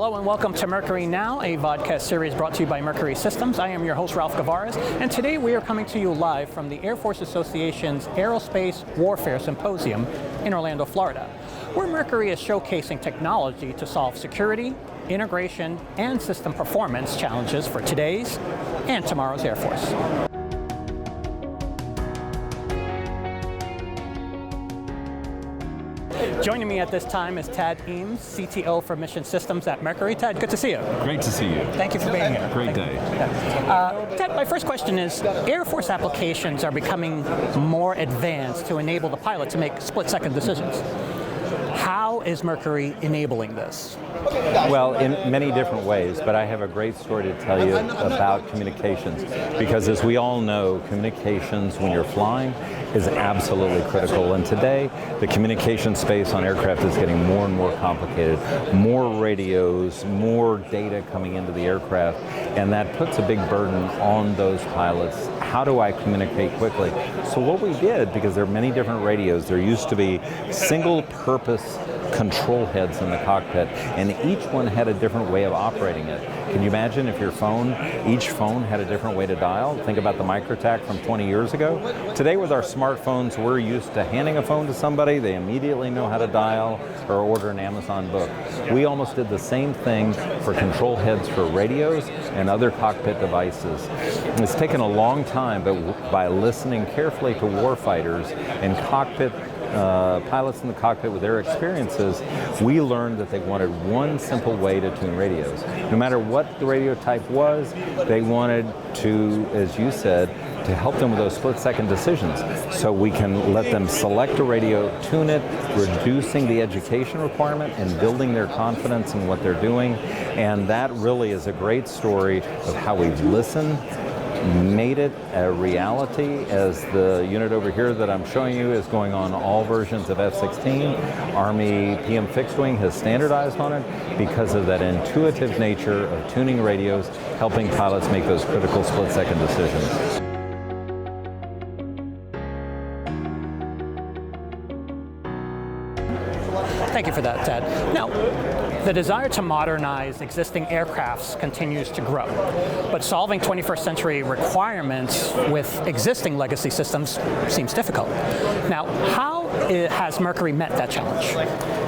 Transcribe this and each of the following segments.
Hello and welcome to Mercury Now, a vodcast series brought to you by Mercury Systems. I am your host, Ralph Gavares, and today we are coming to you live from the Air Force Association's Aerospace Warfare Symposium in Orlando, Florida, where Mercury is showcasing technology to solve security, integration, and system performance challenges for today's and tomorrow's Air Force. Joining me at this time is Tad Ihns, CTO for Mission Systems at Mercury. Tad, good to see you. Great to see you. Thank you for being here. Great day. Tad, my first question is, Air Force applications are becoming more advanced to enable the pilot to make split-second decisions. How is Mercury enabling this? Well, in many different ways, but I have a great story to tell you about communications, because as we all know, communications when you're flying is absolutely critical, and today the communication space on aircraft is getting more and more complicated. More radios, more data coming into the aircraft, and that puts a big burden on those pilots. How do I communicate quickly? So what we did, because there are many different radios, there used to be single-purpose control heads in the cockpit, and each one had a different way of operating it. Can you imagine if each phone had a different way to dial? Think about the microtac from 20 years ago. Today with our smartphones, we're used to handing a phone to somebody, they immediately know how to dial or order an Amazon book. We almost did the same thing for control heads for radios and other cockpit devices. It's taken a long time, but by listening carefully to warfighters and pilots in the cockpit with their experiences, we learned that they wanted one simple way to tune radios. No matter what the radio type was, they wanted to, as you said, to help them with those split-second decisions. So we can let them select a radio, tune it, reducing the education requirement and building their confidence in what they're doing. And that really is a great story of how we've listened, made it a reality, as the unit over here that I'm showing you is going on all versions of F-16. Army PM Fixed Wing has standardized on it because of that intuitive nature of tuning radios, helping pilots make those critical split-second decisions. Thank you for that, Tad. Now, the desire to modernize existing aircrafts continues to grow, but solving 21st century requirements with existing legacy systems seems difficult. Now, how has Mercury met that challenge?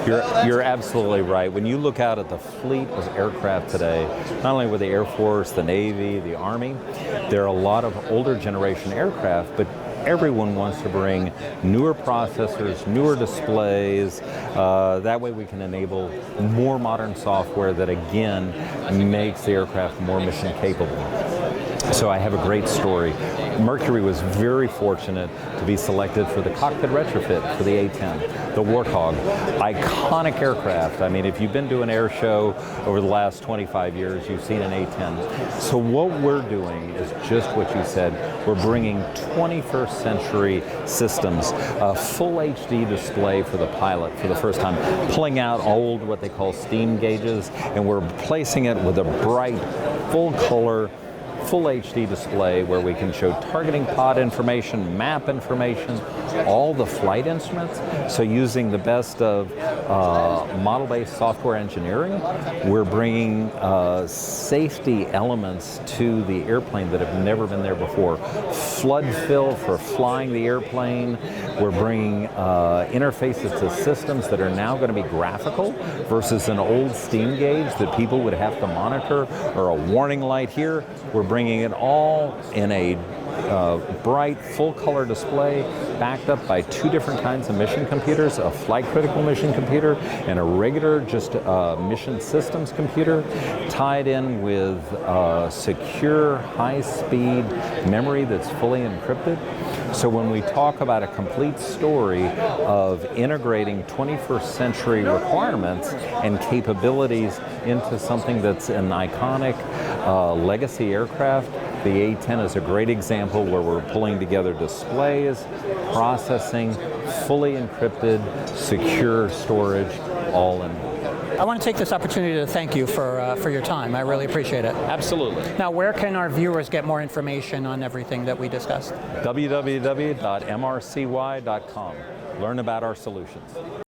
You're absolutely right. When you look out at the fleet of aircraft today, not only with the Air Force, the Navy, the Army, there are a lot of older generation aircraft, but everyone wants to bring newer processors, newer displays. That way we can enable more modern software that again makes the aircraft more mission capable. So I have a great story. Mercury was very fortunate to be selected for the cockpit retrofit for the A-10, the Warthog. Iconic aircraft. I mean, if you've been to an air show over the last 25 years, you've seen an A-10. So what we're doing is just what you said. We're bringing 21st century systems, a full HD display for the pilot for the first time, pulling out old, what they call steam gauges, and we're replacing it with a bright, full color, full HD display where we can show targeting pod information, map information, all the flight instruments. So using the best of model-based software engineering, we're bringing safety elements to the airplane that have never been there before. Flood fill for flying the airplane. We're bringing interfaces to systems that are now going to be graphical versus an old steam gauge that people would have to monitor, or a warning light here. We're bringing it all in a bright, full-color display, backed up by two different kinds of mission computers, a flight-critical mission computer and a regular just mission systems computer, tied in with secure, high-speed memory that's fully encrypted. So when we talk about a complete story of integrating 21st century requirements and capabilities into something that's an iconic legacy aircraft, the A-10 is a great example where we're pulling together displays, processing, fully encrypted, secure storage, all in one. I want to take this opportunity to thank you for your time. I really appreciate it. Absolutely. Now, where can our viewers get more information on everything that we discussed? www.mrcy.com. Learn about our solutions.